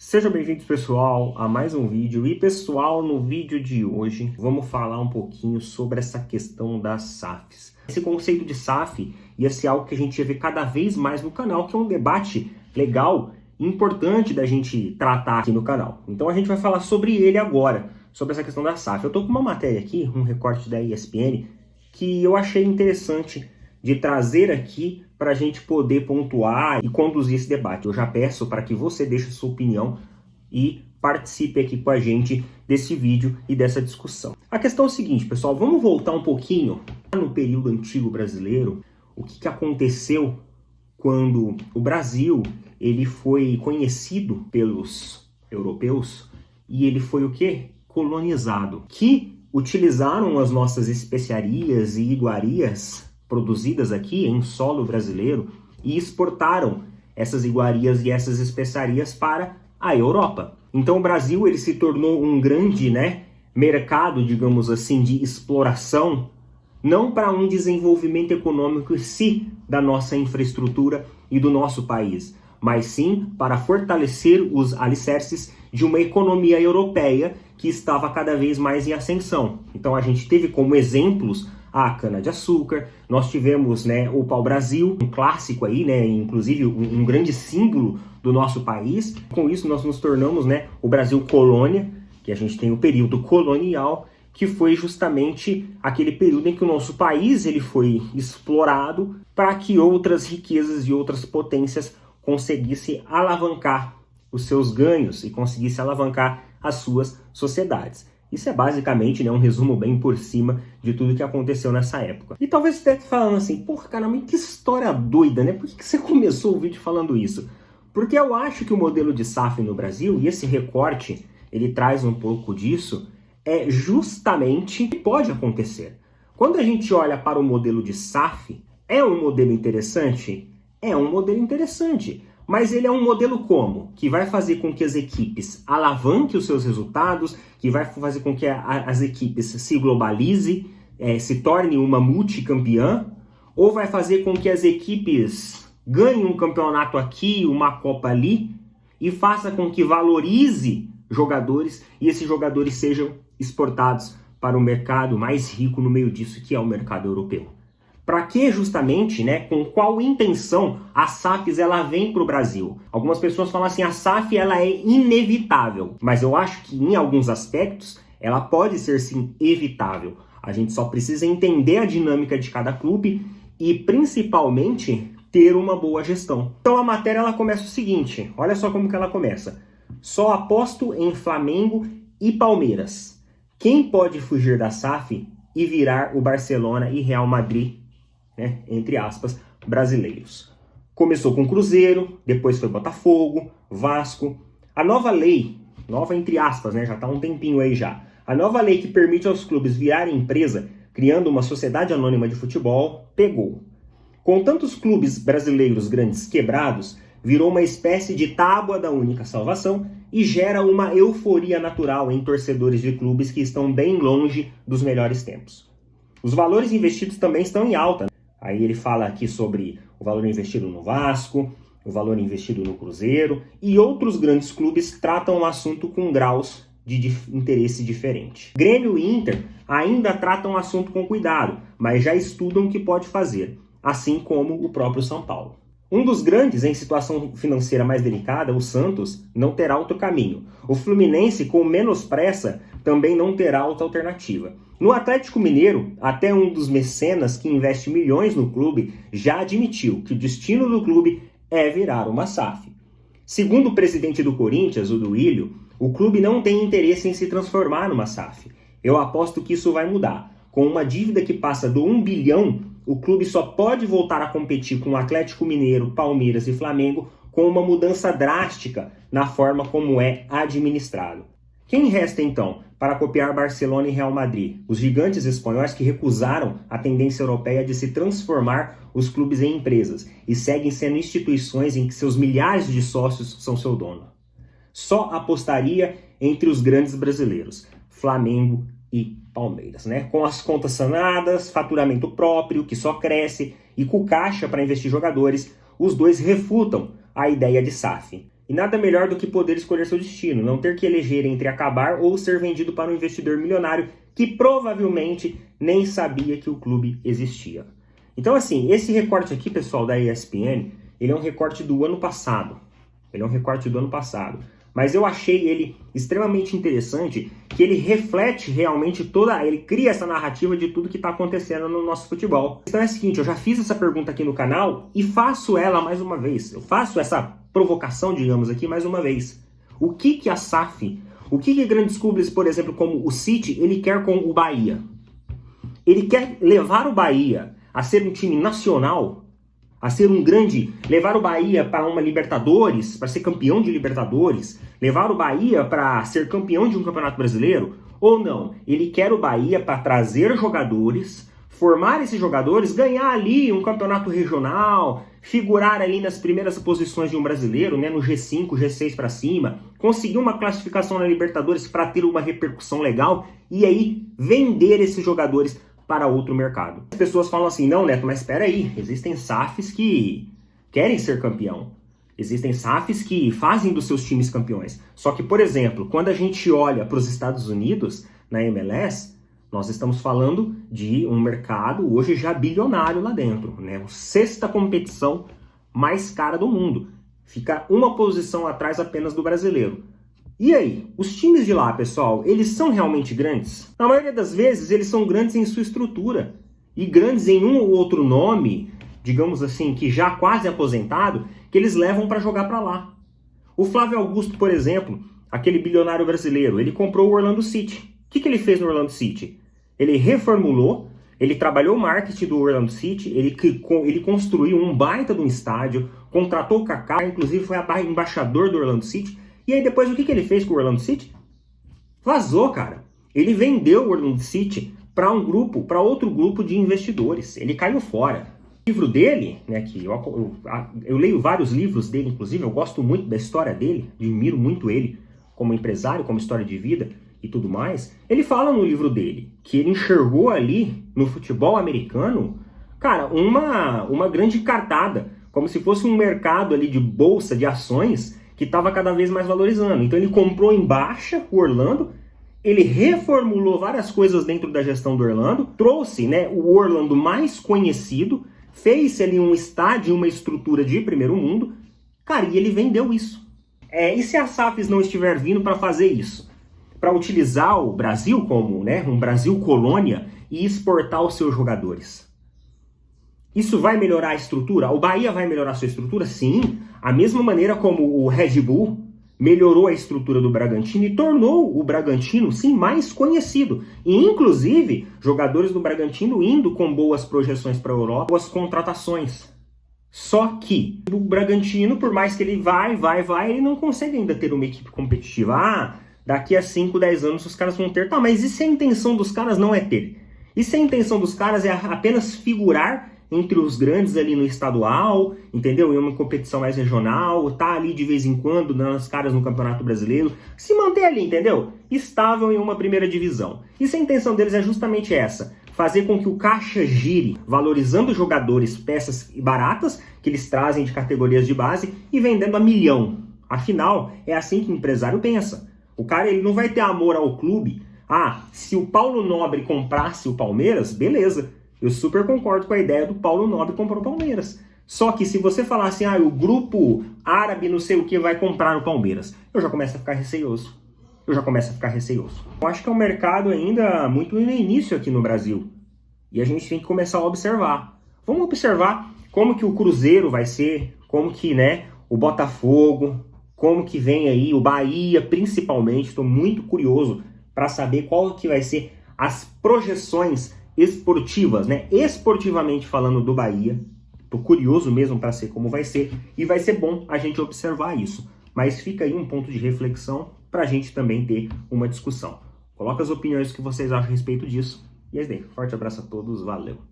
Sejam bem-vindos, pessoal, a mais um vídeo. E, pessoal, no vídeo de hoje, vamos falar um pouquinho sobre essa questão das SAFs. Esse conceito de SAF ia ser algo que a gente ia ver cada vez mais no canal, que é um debate legal e importante da gente tratar aqui no canal. Então, a gente vai falar sobre ele agora, sobre essa questão da SAF. Eu tô com uma matéria aqui, um recorte da ESPN, que eu achei interessante de trazer aqui para a gente poder pontuar e conduzir esse debate. Eu já peço para que você deixe sua opinião e participe aqui com a gente desse vídeo e dessa discussão. A questão é o seguinte, pessoal, vamos voltar um pouquinho no período antigo brasileiro, o que aconteceu quando o Brasil ele foi conhecido pelos europeus e ele foi o quê? Colonizado, que utilizaram as nossas especiarias e iguarias produzidas aqui em solo brasileiro e exportaram essas iguarias e essas especiarias para a Europa. Então o Brasil ele se tornou um grande mercado, digamos assim, de exploração, não para um desenvolvimento econômico em si da nossa infraestrutura e do nosso país, mas sim para fortalecer os alicerces de uma economia europeia que estava cada vez mais em ascensão. Então a gente teve como exemplos a cana-de-açúcar, nós tivemos o pau-brasil, um clássico aí, inclusive um grande símbolo do nosso país. Com isso nós nos tornamos o Brasil colônia, que a gente tem o período colonial, que foi justamente aquele período em que o nosso país ele foi explorado para que outras riquezas e outras potências conseguissem alavancar os seus ganhos e conseguissem alavancar as suas sociedades. Isso é basicamente um resumo bem por cima de tudo que aconteceu nessa época. E talvez você esteja falando assim, porra, caramba, que história doida, né? Por que você começou o vídeo falando isso? Porque eu acho que o modelo de SAF no Brasil, e esse recorte, ele traz um pouco disso, é justamente o que pode acontecer. Quando a gente olha para o modelo de SAF, é um modelo interessante? É um modelo interessante. Mas ele é um modelo como? Que vai fazer com que as equipes alavanquem os seus resultados, que vai fazer com que as equipes se globalizem, se tornem uma multicampeã, ou vai fazer com que as equipes ganhem um campeonato aqui, uma Copa ali, e faça com que valorize jogadores e esses jogadores sejam exportados para o mercado mais rico no meio disso, que é o mercado europeu. Para que justamente, com qual intenção a SAFs ela vem para o Brasil? Algumas pessoas falam assim, a SAF ela é inevitável, mas eu acho que em alguns aspectos ela pode ser sim evitável. A gente só precisa entender a dinâmica de cada clube e principalmente ter uma boa gestão. Então a matéria ela começa o seguinte, olha só como que ela começa. Só aposto em Flamengo e Palmeiras. Quem pode fugir da SAF e virar o Barcelona e Real Madrid, entre aspas, brasileiros? Começou com Cruzeiro, depois foi Botafogo, Vasco. A nova lei, nova entre aspas, já está há um tempinho aí já. A nova lei que permite aos clubes virarem empresa, criando uma sociedade anônima de futebol, pegou. Com tantos clubes brasileiros grandes quebrados, virou uma espécie de tábua da única salvação e gera uma euforia natural em torcedores de clubes que estão bem longe dos melhores tempos. Os valores investidos também estão em alta. Aí ele fala aqui sobre o valor investido no Vasco, o valor investido no Cruzeiro, e outros grandes clubes tratam o assunto com graus de interesse diferente. Grêmio e Inter ainda tratam o assunto com cuidado, mas já estudam o que pode fazer, assim como o próprio São Paulo. Um dos grandes em situação financeira mais delicada, o Santos, não terá outro caminho. O Fluminense, com menos pressa, também não terá outra alternativa. No Atlético Mineiro, até um dos mecenas que investe milhões no clube já admitiu que o destino do clube é virar uma SAF. Segundo o presidente do Corinthians, o Duílio, o clube não tem interesse em se transformar numa SAF. Eu aposto que isso vai mudar. Com uma dívida que passa do 1 bilhão, o clube só pode voltar a competir com o Atlético Mineiro, Palmeiras e Flamengo com uma mudança drástica na forma como é administrado. Quem resta então para copiar Barcelona e Real Madrid? Os gigantes espanhóis que recusaram a tendência europeia de se transformar os clubes em empresas e seguem sendo instituições em que seus milhares de sócios são seu dono. Só apostaria entre os grandes brasileiros, Flamengo e Palmeiras, com as contas sanadas, faturamento próprio que só cresce e com caixa para investir jogadores, os dois refutam a ideia de SAF. E nada melhor do que poder escolher seu destino, não ter que eleger entre acabar ou ser vendido para um investidor milionário que provavelmente nem sabia que o clube existia. Então assim, esse recorte aqui, pessoal, da ESPN, ele é um recorte do ano passado. Mas eu achei ele extremamente interessante, que ele reflete realmente ele cria essa narrativa de tudo que está acontecendo no nosso futebol. Então é o seguinte, eu já fiz essa pergunta aqui no canal e faço ela mais uma vez. Eu faço essa provocação, digamos aqui, mais uma vez. O que a SAF, o que grandes clubes, por exemplo, como o City, ele quer com o Bahia? Ele quer levar o Bahia a ser um time nacional, a ser levar o Bahia para uma Libertadores, para ser campeão de Libertadores, levar o Bahia para ser campeão de um Campeonato Brasileiro, ou não? Ele quer o Bahia para trazer jogadores, formar esses jogadores, ganhar ali um campeonato regional, figurar ali nas primeiras posições de um brasileiro, né, no G5, G6 para cima, conseguir uma classificação na Libertadores para ter uma repercussão legal e aí vender esses jogadores para outro mercado. As pessoas falam assim, não, Neto, mas espera aí, existem SAFs que querem ser campeão. Existem SAFs que fazem dos seus times campeões. Só que, por exemplo, quando a gente olha para os Estados Unidos, na MLS, nós estamos falando de um mercado hoje já bilionário lá dentro, né? A sexta competição mais cara do mundo. Fica uma posição atrás apenas do brasileiro. E aí, os times de lá, pessoal, eles são realmente grandes? Na maioria das vezes, eles são grandes em sua estrutura. E grandes em um ou outro nome, digamos assim, que já quase aposentado, que eles levam para jogar para lá. O Flávio Augusto, por exemplo, aquele bilionário brasileiro, ele comprou o Orlando City. O que ele fez no Orlando City? Ele reformulou, ele trabalhou o marketing do Orlando City, ele construiu um baita de um estádio, contratou o Kaká, inclusive foi embaixador do Orlando City. E aí depois o que ele fez com o Orlando City? Vazou, cara. Ele vendeu o Orlando City para outro grupo de investidores. Ele caiu fora. O livro dele, né, que eu leio vários livros dele, inclusive, eu gosto muito da história dele, admiro muito ele como empresário, como história de vida e tudo mais. Ele fala no livro dele que ele enxergou ali no futebol americano, cara, uma grande cartada, como se fosse um mercado ali de bolsa de ações que estava cada vez mais valorizando. Então ele comprou em baixa o Orlando, ele reformulou várias coisas dentro da gestão do Orlando, trouxe, né, o Orlando mais conhecido, fez ali um estádio, uma estrutura de primeiro mundo, cara, e ele vendeu isso. E se a SAFs não estiver vindo para fazer isso? Para utilizar o Brasil como, né, um Brasil colônia e exportar os seus jogadores? Isso vai melhorar a estrutura? O Bahia vai melhorar a sua estrutura? Sim. A mesma maneira como o Red Bull melhorou a estrutura do Bragantino e tornou o Bragantino, sim, mais conhecido. E, inclusive, jogadores do Bragantino indo com boas projeções para a Europa, boas contratações. Só que o Bragantino, por mais que ele vai, ele não consegue ainda ter uma equipe competitiva. Daqui a 5, 10 anos os caras vão ter. Tá, mas e se a intenção dos caras não é ter? E se a intenção dos caras é apenas figurar entre os grandes ali no estadual, entendeu? Em uma competição mais regional, tá ali de vez em quando, dando as caras no Campeonato Brasileiro, se manter ali, entendeu? Estável em uma primeira divisão. E se a intenção deles é justamente essa, fazer com que o caixa gire, valorizando jogadores, peças baratas, que eles trazem de categorias de base, e vendendo a milhão. Afinal, é assim que o empresário pensa. O cara, ele não vai ter amor ao clube. Se o Paulo Nobre comprasse o Palmeiras, beleza. Eu super concordo com a ideia do Paulo Nobre comprar o Palmeiras. Só que se você falar assim, o grupo árabe não sei o que vai comprar o Palmeiras, eu já começo a ficar receoso. Eu acho que é um mercado ainda muito no início aqui no Brasil. E a gente tem que começar a observar. Vamos observar como que o Cruzeiro vai ser, como que, né, o Botafogo, como que vem aí o Bahia, principalmente. Estou muito curioso para saber qual que vai ser as projeções esportivas, né? Esportivamente falando do Bahia. Tô curioso mesmo para ser como vai ser, e vai ser bom a gente observar isso. Mas fica aí um ponto de reflexão para a gente também ter uma discussão. Coloca as opiniões que vocês acham a respeito disso. E é isso aí. Forte abraço a todos, valeu!